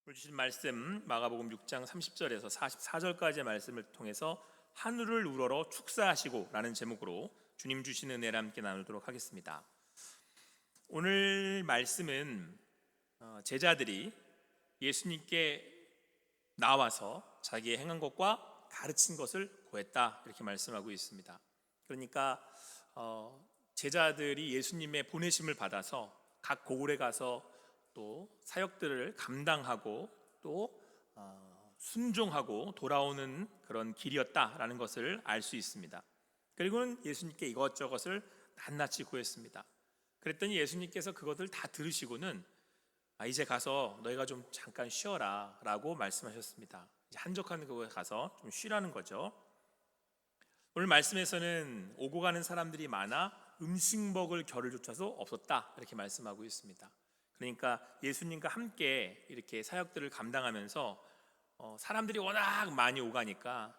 오늘 주신 말씀 마가복음 6장 30절에서 44절까지의 말씀을 통해서 하늘을 우러러 축사하시고 라는 제목으로 주님 주신 은혜를 함께 나누도록 하겠습니다. 오늘 말씀은 제자들이 예수님께 나와서 자기의 행한 것과 가르친 것을 고했다 이렇게 말씀하고 있습니다. 그러니까 제자들이 예수님의 보내심을 받아서 각 고을에 가서 또 사역들을 감당하고 또 순종하고 돌아오는 그런 길이었다라는 것을 알 수 있습니다. 그리고는 예수님께 이것저것을 낱낱이 구했습니다. 그랬더니 예수님께서 그것을 다 들으시고는 이제 가서 너희가 좀 잠깐 쉬어라 라고 말씀하셨습니다. 이제 한적한 곳에 가서 좀 쉬라는 거죠. 오늘 말씀에서는 오고 가는 사람들이 많아 음식 먹을 겨를조차도 없었다 이렇게 말씀하고 있습니다. 그러니까 예수님과 함께 이렇게 사역들을 감당하면서 사람들이 워낙 많이 오가니까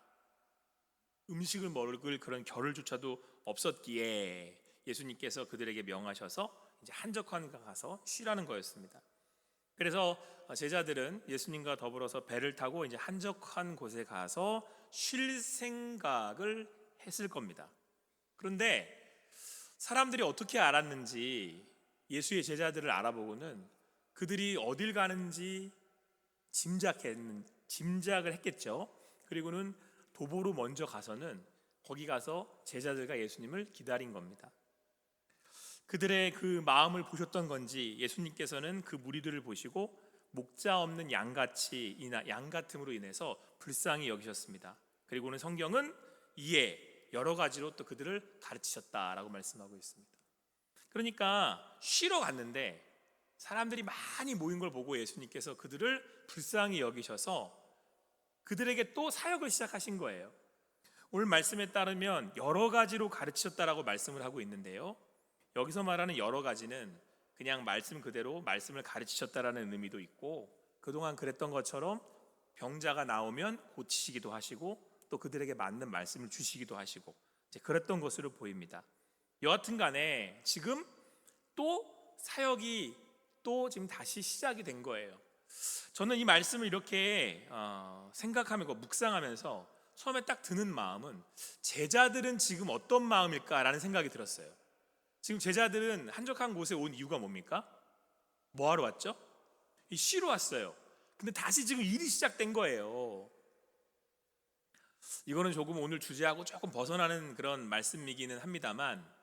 음식을 먹을 그런 겨를조차도 없었기에 예수님께서 그들에게 명하셔서 이제 한적한 데 가서 쉬라는 거였습니다. 그래서 제자들은 예수님과 더불어서 배를 타고 이제 한적한 곳에 가서 쉴 생각을 했을 겁니다. 그런데 사람들이 어떻게 알았는지 예수의 제자들을 알아보고는 그들이 어딜 가는지 짐작을 했겠죠. 그리고는 도보로 먼저 가서는 거기 가서 제자들과 예수님을 기다린 겁니다. 그들의 그 마음을 보셨던 건지 예수님께서는 그 무리들을 보시고 목자 없는 양같음으로 인해서 불쌍히 여기셨습니다. 그리고는 성경은 이에 여러 가지로 또 그들을 가르치셨다라고 말씀하고 있습니다. 그러니까 쉬러 갔는데 사람들이 많이 모인 걸 보고 예수님께서 그들을 불쌍히 여기셔서 그들에게 또 사역을 시작하신 거예요. 오늘 말씀에 따르면 여러 가지로 가르치셨다라고 말씀을 하고 있는데요, 여기서 말하는 여러 가지는 그냥 말씀 그대로 말씀을 가르치셨다라는 의미도 있고, 그동안 그랬던 것처럼 병자가 나오면 고치시기도 하시고 또 그들에게 맞는 말씀을 주시기도 하시고 이제 그랬던 것으로 보입니다. 여하튼 간에 지금 또 사역이 또 지금 다시 시작이 된 거예요. 저는 이 말씀을 이렇게 생각하면서 묵상하면서 처음에 딱 드는 마음은 제자들은 지금 어떤 마음일까라는 생각이 들었어요. 지금 제자들은 한적한 곳에 온 이유가 뭡니까? 뭐 하러 왔죠? 쉬러 왔어요. 근데 다시 지금 일이 시작된 거예요. 이거는 조금 오늘 주제하고 조금 벗어나는 그런 말씀이기는 합니다만,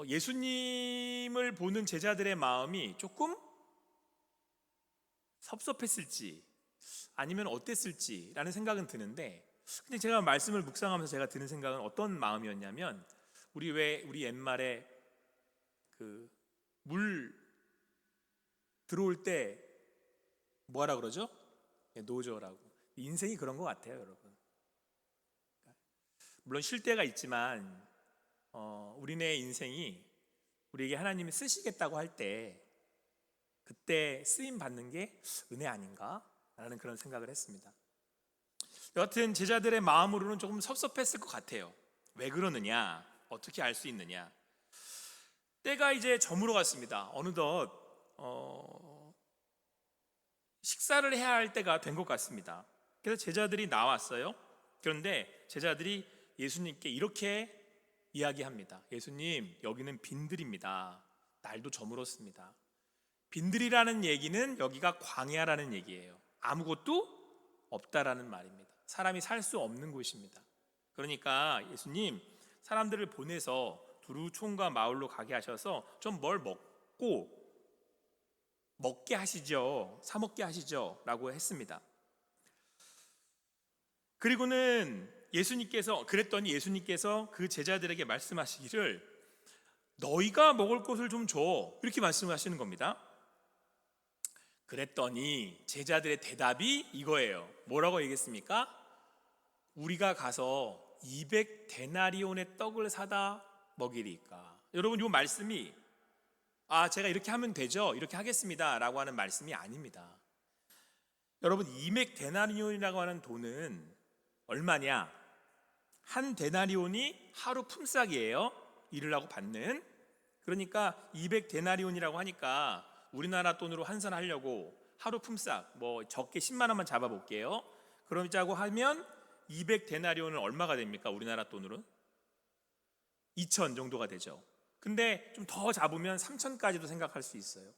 예수님을 보는 제자들의 마음이 조금 섭섭했을지 아니면 어땠을지라는 생각은 드는데, 근데 제가 말씀을 묵상하면서 제가 드는 생각은 어떤 마음이었냐면, 우리 옛말에 그 물 들어올 때 뭐하라 그러죠? 노저라고. 인생이 그런 것 같아요, 여러분. 물론 쉴 때가 있지만 우리네 인생이 우리에게 하나님이 쓰시겠다고 할 때 그때 쓰임 받는 게 은혜 아닌가? 라는 그런 생각을 했습니다. 여하튼 제자들의 마음으로는 조금 섭섭했을 것 같아요. 왜 그러느냐? 어떻게 알 수 있느냐? 때가 이제 저물어 갔습니다. 어느덧 식사를 해야 할 때가 된 것 같습니다. 그래서 제자들이 나왔어요. 그런데 제자들이 예수님께 이렇게 이야기합니다. 예수님, 여기는 빈들입니다. 날도 저물었습니다. 빈들이라는 얘기는 여기가 광야라는 얘기예요. 아무것도 없다라는 말입니다. 사람이 살 수 없는 곳입니다. 그러니까 예수님, 사람들을 보내서 두루 촌과 마을로 가게 하셔서 좀 뭘 먹게 하시죠. 사 먹게 하시죠 라고 했습니다. 그리고는 그랬더니 예수님께서 그 제자들에게 말씀하시기를 너희가 먹을 것을 좀 줘, 이렇게 말씀하시는 겁니다. 그랬더니 제자들의 대답이 이거예요. 뭐라고 얘기했습니까? 우리가 가서 200데나리온의 떡을 사다 먹이리까. 여러분, 이 말씀이 제가 이렇게 하면 되죠, 이렇게 하겠습니다 라고 하는 말씀이 아닙니다. 여러분, 200데나리온이라고 하는 돈은 얼마냐? 한 데나리온이 하루 품삯이에요. 일을 하고 받는. 그러니까 200데나리온이라고 하니까 우리나라 돈으로 환산하려고 하루 품삯 뭐 적게 10만 원만 잡아볼게요. 그러자고 하면 200데나리온은 얼마가 됩니까? 우리나라 돈으로 2천 정도가 되죠. 근데 좀 더 잡으면 3천까지도 생각할 수 있어요.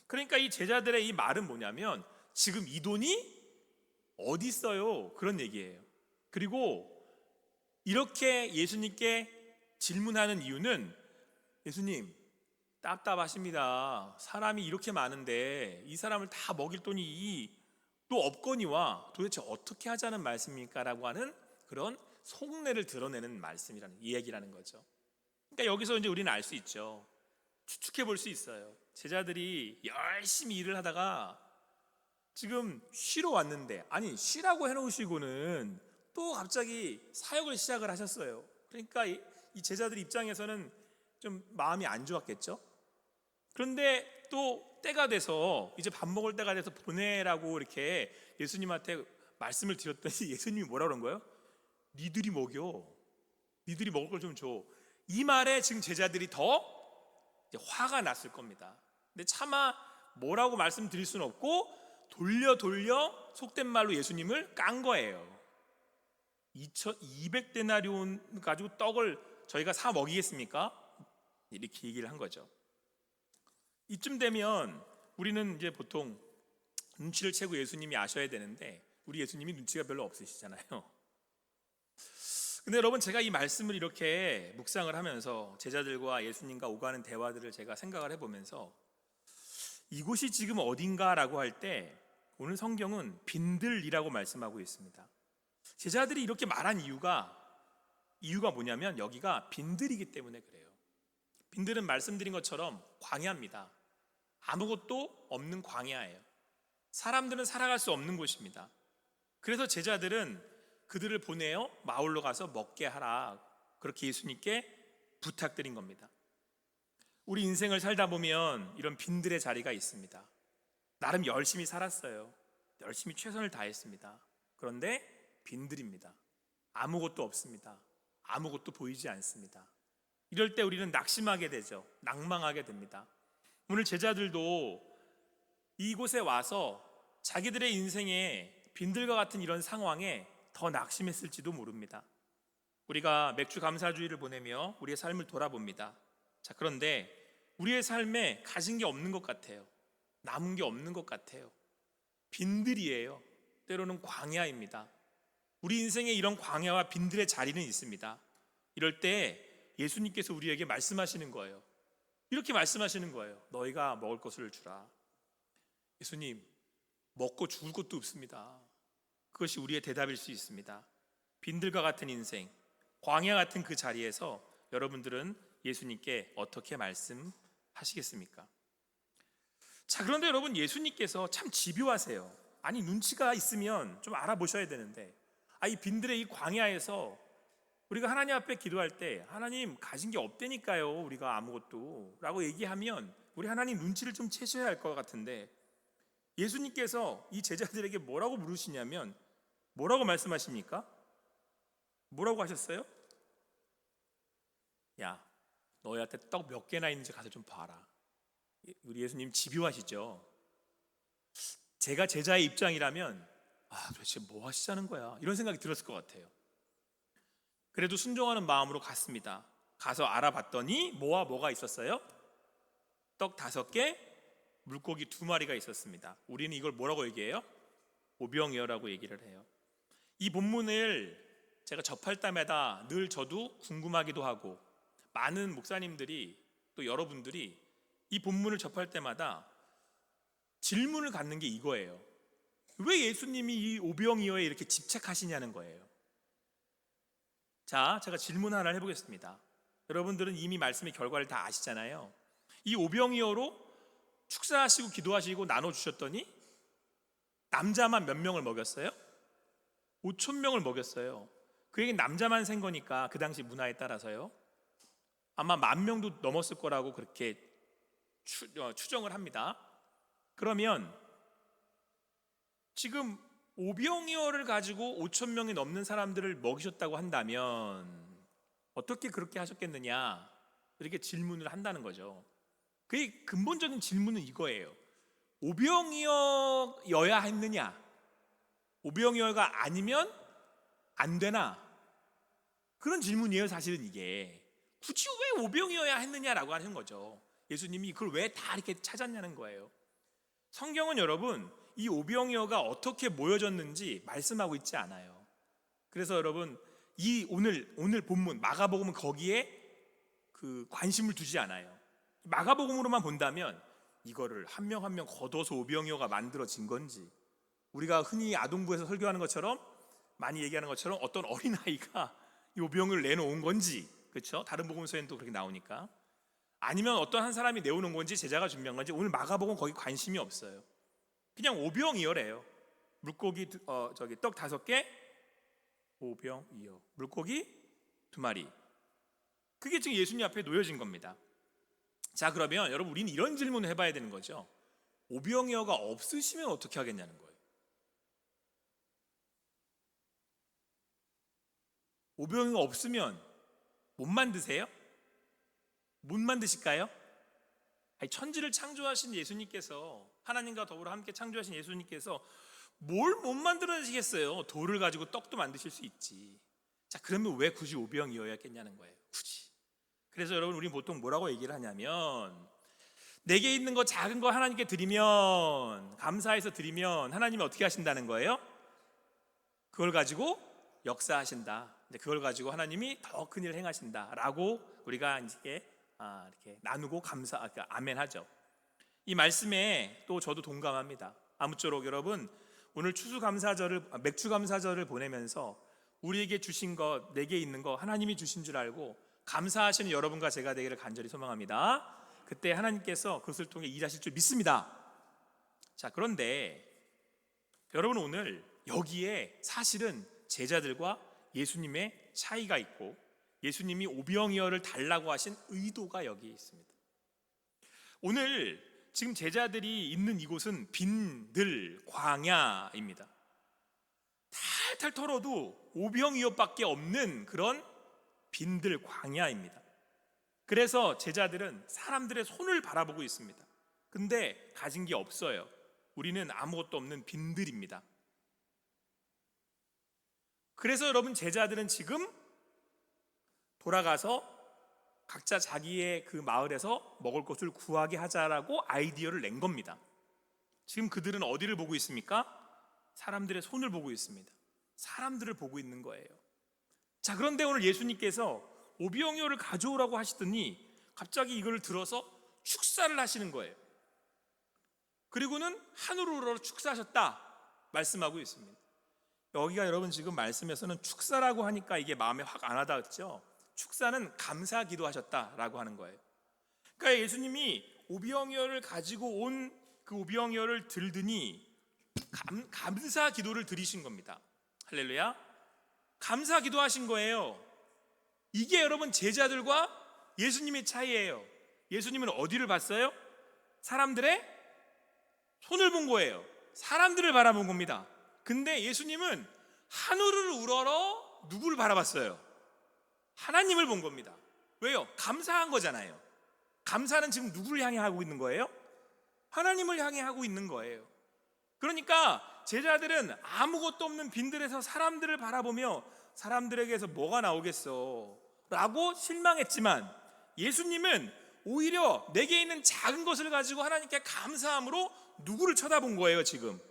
그러니까 이 제자들의 이 말은 뭐냐면 지금 이 돈이 어디 있어요? 그런 얘기예요. 그리고 이렇게 예수님께 질문하는 이유는 예수님 답답하십니다. 사람이 이렇게 많은데 이 사람을 다 먹일 돈이 또 없거니와 도대체 어떻게 하자는 말씀입니까? 라고 하는 그런 속내를 드러내는 말씀이라는 이야기라는 거죠. 그러니까 여기서 이제 우리는 알 수 있죠. 추측해 볼 수 있어요. 제자들이 열심히 일을 하다가 지금 쉬러 왔는데, 아니 쉬라고 해놓으시고는 또 갑자기 사역을 시작을 하셨어요. 그러니까 이 제자들 입장에서는 좀 마음이 안 좋았겠죠. 그런데 또 때가 돼서 이제 밥 먹을 때가 돼서 보내라고 이렇게 예수님한테 말씀을 드렸더니 예수님이 뭐라 그런 거예요? 니들이 먹여, 니들이 먹을 걸 좀 줘. 이 말에 지금 제자들이 더 이제 화가 났을 겁니다. 근데 차마 뭐라고 말씀드릴 수는 없고 돌려 속된 말로 예수님을 깐 거예요. 200데나리온 가지고 떡을 저희가 사 먹이겠습니까? 이렇게 얘기를 한 거죠. 이쯤 되면 우리는 이제 보통 눈치를 채고 예수님이 아셔야 되는데 우리 예수님이 눈치가 별로 없으시잖아요. 근데 여러분, 제가 이 말씀을 이렇게 묵상을 하면서 제자들과 예수님과 오가는 대화들을 제가 생각을 해보면서 이곳이 지금 어딘가라고 할 때 오늘 성경은 빈들이라고 말씀하고 있습니다. 제자들이 이렇게 말한 이유가 뭐냐면 여기가 빈들이기 때문에 그래요. 빈들은 말씀드린 것처럼 광야입니다. 아무것도 없는 광야예요. 사람들은 살아갈 수 없는 곳입니다. 그래서 제자들은 그들을 보내어 마을로 가서 먹게 하라, 그렇게 예수님께 부탁드린 겁니다. 우리 인생을 살다 보면 이런 빈들의 자리가 있습니다. 나름 열심히 살았어요. 열심히 최선을 다했습니다. 그런데 빈들입니다. 아무것도 없습니다. 아무것도 보이지 않습니다. 이럴 때 우리는 낙심하게 되죠. 낭망하게 됩니다. 오늘 제자들도 이곳에 와서 자기들의 인생에 빈들과 같은 이런 상황에 더 낙심했을지도 모릅니다. 우리가 맥주 감사주의를 보내며 우리의 삶을 돌아봅니다. 자, 그런데 우리의 삶에 가진 게 없는 것 같아요. 남은 게 없는 것 같아요. 빈들이에요. 때로는 광야입니다. 우리 인생에 이런 광야와 빈들의 자리는 있습니다. 이럴 때 예수님께서 우리에게 말씀하시는 거예요. 이렇게 말씀하시는 거예요. 너희가 먹을 것을 주라. 예수님, 먹고 죽을 것도 없습니다. 그것이 우리의 대답일 수 있습니다. 빈들과 같은 인생, 광야 같은 그 자리에서 여러분들은 예수님께 어떻게 말씀하시겠습니까? 자, 그런데 여러분, 예수님께서 참 집요하세요. 아니, 눈치가 있으면 좀 알아보셔야 되는데, 이 빈들의 이 광야에서 우리가 하나님 앞에 기도할 때 하나님 가진 게 없다니까요, 우리가 아무것도 라고 얘기하면 우리 하나님 눈치를 좀 채셔야 할 것 같은데, 예수님께서 이 제자들에게 뭐라고 물으시냐면 뭐라고 말씀하십니까? 뭐라고 하셨어요? 야, 너희한테 떡 몇 개나 있는지 가서 좀 봐라. 우리 예수님 집요하시죠. 제가 제자의 입장이라면 도대체 뭐 하시자는 거야, 이런 생각이 들었을 것 같아요. 그래도 순종하는 마음으로 갔습니다. 가서 알아봤더니 뭐가 있었어요? 떡 5개, 물고기 2마리가 있었습니다. 우리는 이걸 뭐라고 얘기해요? 오병이어라고 얘기를 해요. 이 본문을 제가 접할 때마다 늘 저도 궁금하기도 하고, 많은 목사님들이 또 여러분들이 이 본문을 접할 때마다 질문을 갖는 게 이거예요. 왜 예수님이 이 오병이어에 이렇게 집착하시냐는 거예요. 자, 제가 질문 하나를 해보겠습니다. 여러분들은 이미 말씀의 결과를 다 아시잖아요. 이 오병이어로 축사하시고 기도하시고 나눠주셨더니 남자만 몇 명을 먹였어요? 5,000명을 먹였어요. 그에게 남자만 센 거니까 그 당시 문화에 따라서요, 아마 10,000명도 넘었을 거라고 그렇게 추정을 합니다. 그러면 지금 오병이어를 가지고 5,000명이 넘는 사람들을 먹이셨다고 한다면 어떻게 그렇게 하셨겠느냐, 이렇게 질문을 한다는 거죠. 그의 근본적인 질문은 이거예요. 오병이어야 했느냐, 오병이어가 아니면 안 되나, 그런 질문이에요. 사실은 이게 굳이 왜 오병이어야 했느냐라고 하는 거죠. 예수님이 그걸 왜 다 이렇게 찾았냐는 거예요. 성경은 여러분 이 오병이어가 어떻게 모여졌는지 말씀하고 있지 않아요. 그래서 여러분 이 오늘 본문 마가복음은 거기에 그 관심을 두지 않아요. 마가복음으로만 본다면 이거를 한 명 한 명 걷어서 오병이어가 만들어진 건지, 우리가 흔히 아동부에서 설교하는 것처럼 많이 얘기하는 것처럼 어떤 어린아이가 이 오병을 내놓은 건지, 그렇죠? 다른 복음서에는 또 그렇게 나오니까, 아니면 어떤 한 사람이 내오는 건지 제자가 준비한 건지, 오늘 마가복음은 거기 관심이 없어요. 그냥 오병이어래요. 물고기 떡 5개, 오병이어, 물고기 2마리. 그게 지금 예수님 앞에 놓여진 겁니다. 자, 그러면 여러분 우리는 이런 질문을 해봐야 되는 거죠. 오병이어가 없으시면 어떻게 하겠냐는 거예요. 오병이어가 없으면 못 만드세요? 못 만드실까요? 아니, 천지를 창조하신 예수님께서, 하나님과 더불어 함께 창조하신 예수님께서 뭘 못 만들어내시겠어요? 돌을 가지고 떡도 만드실 수 있지. 자, 그러면 왜 굳이 오병이어야겠냐는 거예요. 굳이. 그래서 여러분 우리는 보통 뭐라고 얘기를 하냐면, 내게 있는 거 작은 거 하나님께 드리면, 감사해서 드리면 하나님이 어떻게 하신다는 거예요? 그걸 가지고 역사하신다. 그걸 가지고 하나님이 더 큰 일을 행하신다라고 우리가 이렇게 나누고 아멘하죠. 이 말씀에 또 저도 동감합니다. 아무쪼록 여러분 오늘 맥주 감사절을 보내면서 우리에게 주신 것, 내게 있는 거 하나님이 주신 줄 알고 감사하시는 여러분과 제가 되기를 간절히 소망합니다. 그때 하나님께서 그것을 통해 일하실 줄 믿습니다. 자, 그런데 여러분 오늘 여기에 사실은 제자들과 예수님의 차이가 있고, 예수님이 오병이어를 달라고 하신 의도가 여기에 있습니다. 오늘 지금 제자들이 있는 이곳은 빈들 광야입니다. 탈탈 털어도 오병이어밖에 없는 그런 빈들 광야입니다. 그래서 제자들은 사람들의 손을 바라보고 있습니다. 근데 가진 게 없어요. 우리는 아무것도 없는 빈들입니다. 그래서 여러분 제자들은 지금 돌아가서 각자 자기의 그 마을에서 먹을 것을 구하게 하자라고 아이디어를 낸 겁니다. 지금 그들은 어디를 보고 있습니까? 사람들의 손을 보고 있습니다. 사람들을 보고 있는 거예요. 자, 그런데 오늘 예수님께서 오병이어를 가져오라고 하시더니 갑자기 이걸 들어서 축사를 하시는 거예요. 그리고는 하늘을 우러러 축사하셨다 말씀하고 있습니다. 여기가 여러분 지금 말씀에서는 축사라고 하니까 이게 마음에 확 안 와닿았죠. 축사는 감사 기도하셨다라고 하는 거예요. 그러니까 예수님이 오병이어를 가지고 온 그 오병이어를 들더니 감사 기도를 드리신 겁니다. 할렐루야. 감사 기도하신 거예요. 이게 여러분 제자들과 예수님의 차이예요. 예수님은 어디를 봤어요? 사람들의 손을 본 거예요. 사람들을 바라본 겁니다. 근데 예수님은 하늘을 우러러 누구를 바라봤어요? 하나님을 본 겁니다. 왜요? 감사한 거잖아요. 감사는 지금 누구를 향해 하고 있는 거예요? 하나님을 향해 하고 있는 거예요. 그러니까 제자들은 아무것도 없는 빈들에서 사람들을 바라보며 사람들에게서 뭐가 나오겠어 라고 실망했지만, 예수님은 오히려 내게 있는 작은 것을 가지고 하나님께 감사함으로 누구를 쳐다본 거예요? 지금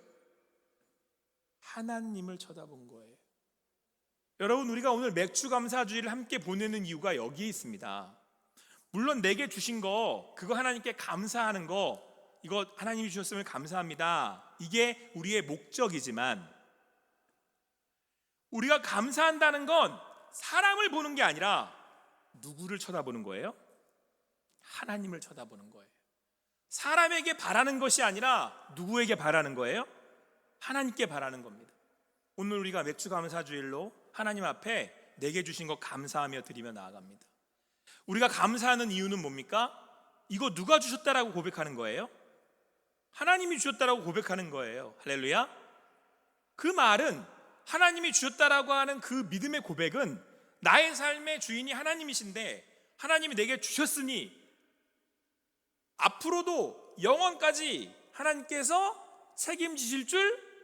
하나님을 쳐다본 거예요. 여러분 우리가 오늘 맥주 감사주의를 함께 보내는 이유가 여기에 있습니다. 물론 내게 주신 거, 그거 하나님께 감사하는 거, 이거 하나님이 주셨으면 감사합니다, 이게 우리의 목적이지만, 우리가 감사한다는 건 사람을 보는 게 아니라 누구를 쳐다보는 거예요? 하나님을 쳐다보는 거예요. 사람에게 바라는 것이 아니라 누구에게 바라는 거예요? 하나님께 바라는 겁니다. 오늘 우리가 맥주 감사주일로 하나님 앞에 내게 주신 것 감사하며 드리며 나아갑니다. 우리가 감사하는 이유는 뭡니까? 이거 누가 주셨다라고 고백하는 거예요? 하나님이 주셨다라고 고백하는 거예요. 할렐루야. 그 말은, 하나님이 주셨다라고 하는 그 믿음의 고백은 나의 삶의 주인이 하나님이신데 하나님이 내게 주셨으니 앞으로도 영원까지 하나님께서 책임지실 줄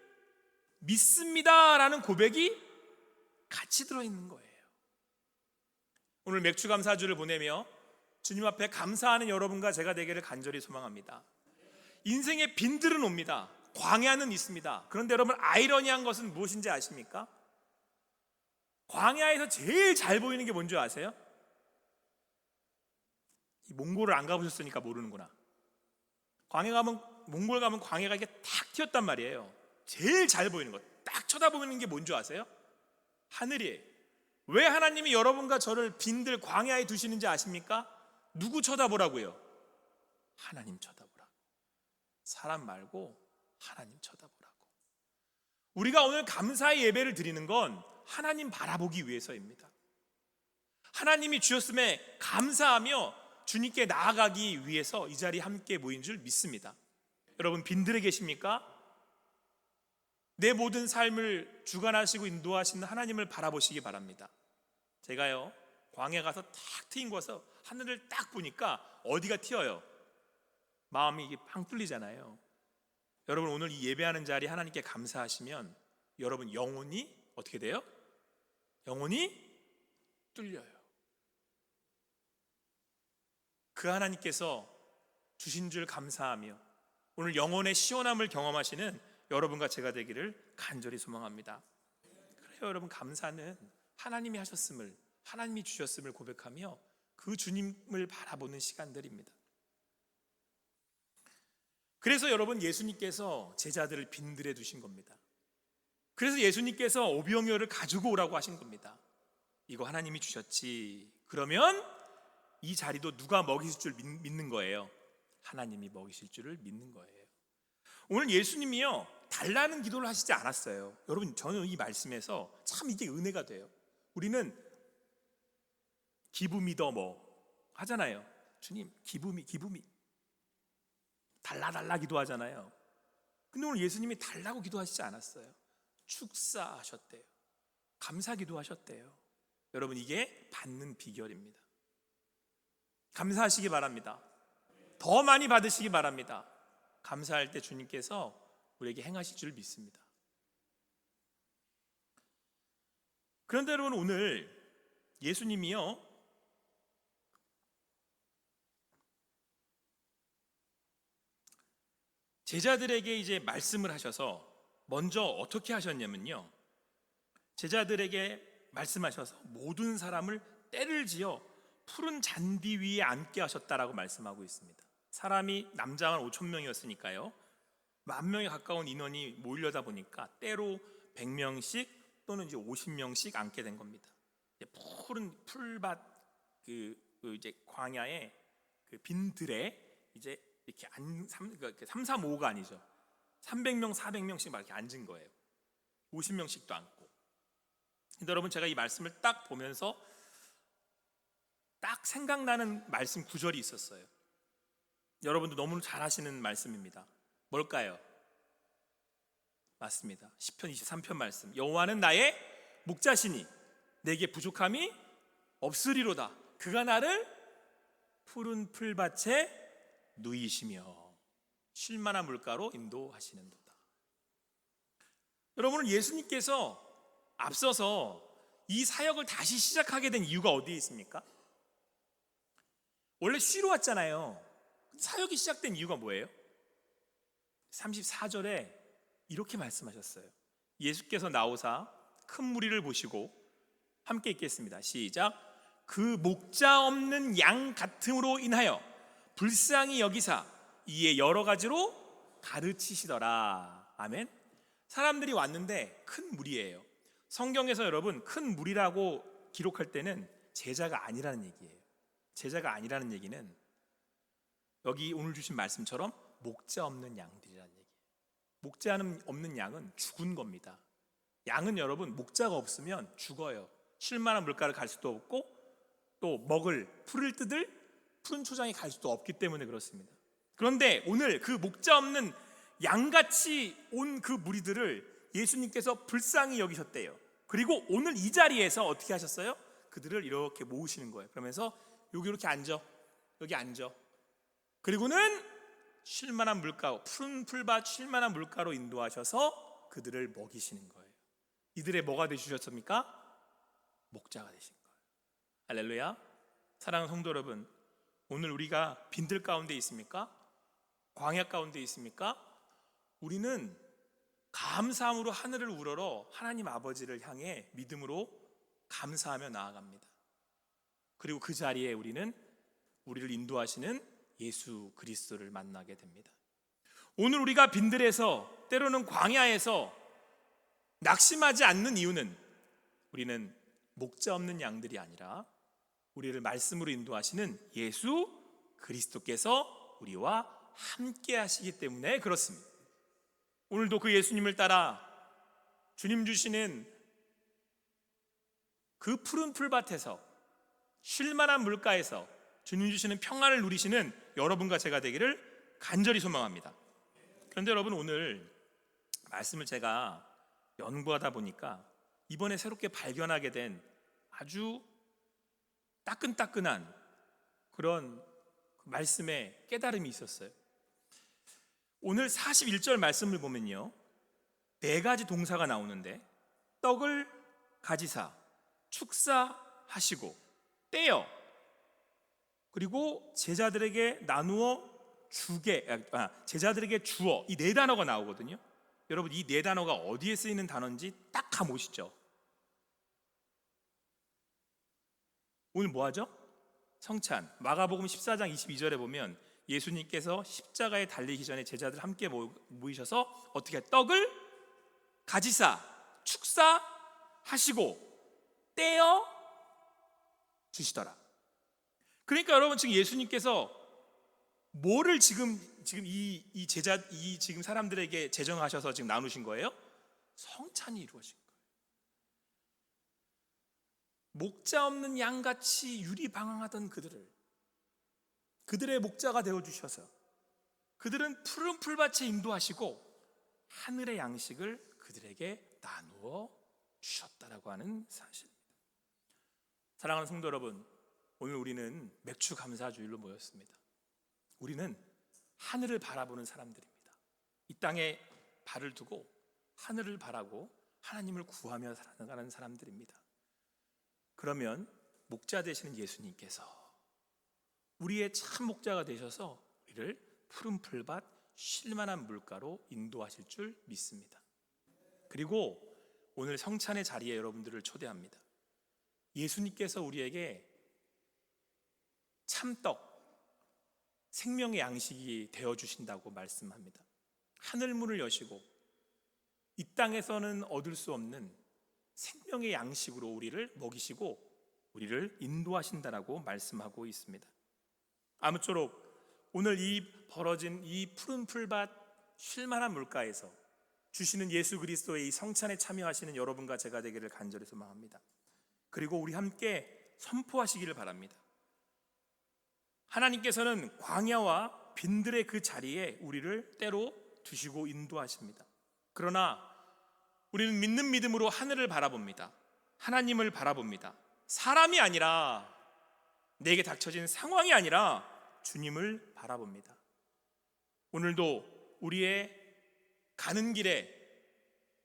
믿습니다라는 고백이 같이 들어있는 거예요. 오늘 맥주감사주를 보내며 주님 앞에 감사하는 여러분과 제가 되기를 간절히 소망합니다. 인생의 빈들은 옵니다. 광야는 있습니다. 그런데 여러분, 아이러니한 것은 무엇인지 아십니까? 광야에서 제일 잘 보이는 게 뭔지 아세요? 몽골을 안 가보셨으니까 모르는구나. 몽골 가면 광야가 이게 탁 튀었단 말이에요. 제일 잘 보이는 것, 딱 쳐다보는 게 뭔지 아세요? 하늘이에요. 왜 하나님이 여러분과 저를 빈들 광야에 두시는지 아십니까? 누구 쳐다보라고요? 하나님 쳐다보라고. 사람 말고 하나님 쳐다보라고. 우리가 오늘 감사의 예배를 드리는 건 하나님 바라보기 위해서입니다. 하나님이 주셨음에 감사하며 주님께 나아가기 위해서 이 자리에 함께 모인 줄 믿습니다. 여러분, 빈들에 계십니까? 내 모든 삶을 주관하시고 인도하시는 하나님을 바라보시기 바랍니다. 제가요, 광야 가서 탁 트인 곳에서 하늘을 딱 보니까 어디가 튀어요? 마음이 이게 팡 뚫리잖아요. 여러분, 오늘 이 예배하는 자리에 하나님께 감사하시면 여러분 영혼이 어떻게 돼요? 영혼이 뚫려요. 그 하나님께서 주신 줄 감사하며 오늘 영혼의 시원함을 경험하시는 여러분과 제가 되기를 간절히 소망합니다. 그래요, 여러분, 감사는 하나님이 하셨음을, 하나님이 주셨음을 고백하며 그 주님을 바라보는 시간들입니다. 그래서 여러분, 예수님께서 제자들을 빈들에 두신 겁니다. 그래서 예수님께서 오병이어를 가지고 오라고 하신 겁니다. 이거 하나님이 주셨지. 그러면 이 자리도 누가 먹이실 줄 믿는 거예요? 하나님이 먹이실 줄을 믿는 거예요. 오늘 예수님이요, 달라는 기도를 하시지 않았어요. 여러분, 저는 이 말씀에서 참 이게 은혜가 돼요. 우리는 기브 미 더 뭐 하잖아요. 주님, 기브미 달라 기도하잖아요. 근데 오늘 예수님이 달라고 기도하시지 않았어요. 축사하셨대요. 감사 기도하셨대요. 여러분, 이게 받는 비결입니다. 감사하시기 바랍니다. 더 많이 받으시기 바랍니다. 감사할 때 주님께서 우리에게 행하실 줄 믿습니다. 그런데 여러분, 오늘 예수님이요, 제자들에게 이제 말씀을 하셔서 먼저 어떻게 하셨냐면요, 제자들에게 말씀하셔서 모든 사람을 떼를 지어 푸른 잔디 위에 앉게 하셨다라고 말씀하고 있습니다. 사람이 남자만 5천 명이었으니까요, 10,000명에 가까운 인원이 모이려다 보니까 때로 100명씩 또는 이제 50명씩 앉게 된 겁니다. 푸른 풀밭 이제 광야의 그 빈들에 이제 이렇게 3, 4, 5가 아니죠. 300명, 400명씩 막 이렇게 앉은 거예요. 50명씩도 앉고. 근데 여러분, 제가 이 말씀을 딱 보면서 딱 생각나는 말씀 구절이 있었어요. 여러분도 너무 잘 아시는 말씀입니다. 뭘까요? 맞습니다. 시편 23편 말씀. 여호와는 나의 목자시니 내게 부족함이 없으리로다. 그가 나를 푸른 풀밭에 누이시며 쉴 만한 물가로 인도하시는도다. 여러분, 예수님께서 앞서서 이 사역을 다시 시작하게 된 이유가 어디에 있습니까? 원래 쉬러 왔잖아요. 사역이 시작된 이유가 뭐예요? 34절에 이렇게 말씀하셨어요. 예수께서 나오사 큰 무리를 보시고, 함께 읽겠습니다. 시작. 그 목자 없는 양 같음으로 인하여 불쌍히 여기사 이에 여러 가지로 가르치시더라. 아멘. 사람들이 왔는데 큰 무리예요. 성경에서 여러분, 큰 무리라고 기록할 때는 제자가 아니라는 얘기예요. 제자가 아니라는 얘기는 여기 오늘 주신 말씀처럼 목자 없는 양들이라는 얘기예요. 목자 없는 양은 죽은 겁니다. 양은 여러분, 목자가 없으면 죽어요. 쉴 만한 물가를 갈 수도 없고 또 먹을 풀을 뜯을 푸른 초장에 갈 수도 없기 때문에 그렇습니다. 그런데 오늘 그 목자 없는 양같이 온 그 무리들을 예수님께서 불쌍히 여기셨대요. 그리고 오늘 이 자리에서 어떻게 하셨어요? 그들을 이렇게 모으시는 거예요. 그러면서 여기 이렇게 앉아, 여기 앉아. 그리고는 쉴만한 물가, 푸른 풀밭 쉴만한 물가로 인도하셔서 그들을 먹이시는 거예요. 이들의 뭐가 되주셨습니까? 목자가 되신 거예요. 할렐루야. 사랑하는 성도 여러분, 오늘 우리가 빈들 가운데 있습니까? 광야 가운데 있습니까? 우리는 감사함으로 하늘을 우러러 하나님 아버지를 향해 믿음으로 감사하며 나아갑니다. 그리고 그 자리에 우리는 우리를 인도하시는 예수 그리스도를 만나게 됩니다. 오늘 우리가 빈들에서, 때로는 광야에서 낙심하지 않는 이유는 우리는 목자 없는 양들이 아니라 우리를 말씀으로 인도하시는 예수 그리스도께서 우리와 함께 하시기 때문에 그렇습니다. 오늘도 그 예수님을 따라 주님 주시는 그 푸른 풀밭에서, 쉴만한 물가에서 주님 주시는 평안을 누리시는 여러분과 제가 되기를 간절히 소망합니다. 그런데 여러분, 오늘 말씀을 제가 연구하다 보니까 이번에 새롭게 발견하게 된 아주 따끈따끈한 그런 말씀의 깨달음이 있었어요. 오늘 41절 말씀을 보면요, 4가지 동사가 나오는데 떡을 가지사, 축사하시고, 떼어, 그리고 제자들에게 나누어 제자들에게 주어, 이 4단어가 나오거든요. 여러분, 이 4단어가 어디에 쓰이는 단어인지 딱 감오시죠? 오늘 뭐하죠? 성찬. 마가복음 14장 22절에 보면 예수님께서 십자가에 달리기 전에 제자들 함께 모이셔서 어떻게 떡을 가지사, 축사하시고 떼어 주시더라. 그러니까 여러분, 지금 예수님께서 뭐를 지금 이 지금 사람들에게 제정하셔서 지금 나누신 거예요? 성찬이 이루어진 거예요. 목자 없는 양같이 유리방황하던 그들의 목자가 되어주셔서 그들은 푸른 풀밭에 인도하시고 하늘의 양식을 그들에게 나누어 주셨다라고 하는 사실입니다. 사랑하는 성도 여러분, 오늘 우리는 맥주 감사주일로 모였습니다. 우리는 하늘을 바라보는 사람들입니다. 이 땅에 발을 두고 하늘을 바라고 하나님을 구하며 살아가는 사람들입니다. 그러면 목자 되시는 예수님께서 우리의 참 목자가 되셔서 우리를 푸른 풀밭 쉴만한 물가로 인도하실 줄 믿습니다. 그리고 오늘 성찬의 자리에 여러분들을 초대합니다. 예수님께서 우리에게 참떡, 생명의 양식이 되어주신다고 말씀합니다. 하늘문을 여시고 이 땅에서는 얻을 수 없는 생명의 양식으로 우리를 먹이시고 우리를 인도하신다라고 말씀하고 있습니다. 아무쪼록 오늘 벌어진 이 푸른 풀밭 쉴만한 물가에서 주시는 예수 그리스도의 이 성찬에 참여하시는 여러분과 제가 되기를 간절히 소망합니다. 그리고 우리 함께 선포하시기를 바랍니다. 하나님께서는 광야와 빈들의 그 자리에 우리를 때로 두시고 인도하십니다. 그러나 우리는 믿는 믿음으로 하늘을 바라봅니다. 하나님을 바라봅니다. 사람이 아니라, 내게 닥쳐진 상황이 아니라 주님을 바라봅니다. 오늘도 우리의 가는 길에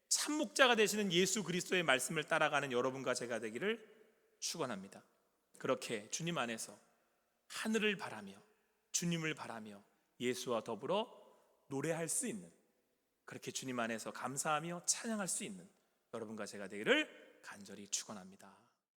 참목자가 되시는 예수 그리스도의 말씀을 따라가는 여러분과 제가 되기를 축원합니다. 그렇게 주님 안에서 하늘을 바라며 주님을 바라며 예수와 더불어 노래할 수 있는, 그렇게 주님 안에서 감사하며 찬양할 수 있는 여러분과 제가 되기를 간절히 축원합니다.